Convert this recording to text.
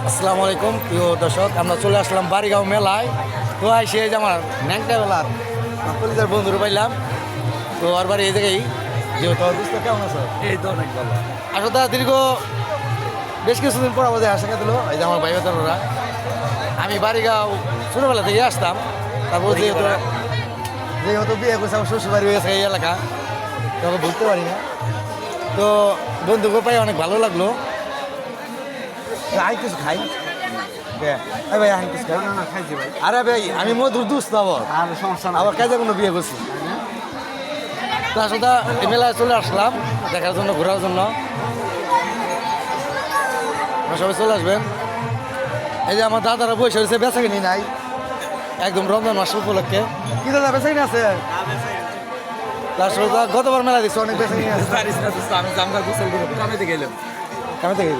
আসসালামু আলাইকুম প্রিয় দর্শক, আমরা চলে আসলাম বাড়িগাঁও মেলায়। তো আইসে এই যে আমার ন্যাংটা মেলার কলিজার বন্ধুরা পাইলাম। তো আর বাড়ি এই জায়গায় যেহেতু দুস্থ কেমন আছে? এই তো অনেক ভালো। আসলে তারা দীর্ঘ বেশ কিছুদিন পর আমাদের আসা দিল। এই যে আমার ভাই বেতনরা, আমি বাড়িগাঁও ছোটোবেলা থেকে আসতাম। তারপর যেহেতু বিয়ে করছে আমার শ্বশুর বাড়ি হয়ে গেছে এই এলাকা, তখন বুঝতে পারি না। তো বন্ধুকে পাই অনেক ভালো লাগলো। আই কিছু খাই ভাই, আমি কিছু খাই না খাইছি ভাই। আরে ভাই আমি মধুর দুস্থ আবার আর সমস্যা না। আবার কাজে কোনো বিয়ে করছি। তো আসলে এই মেলায় চলে আসলাম দেখার জন্য, ঘোরার জন্য। আপনারা সবাই চলে আসবেন। এই যে আমার দাদারা বসে রয়েছে, বেচা কিনি নাই, একদম রমজান মাস উপলক্ষে। কি দাদা বেচা কিনি আছে? আসলে গতবার মেলা দিচ্ছে, অনেক বেচা কিনি আছে। আমি জামগার গোসল করে কামেতে গেলাম। কেমন থেকে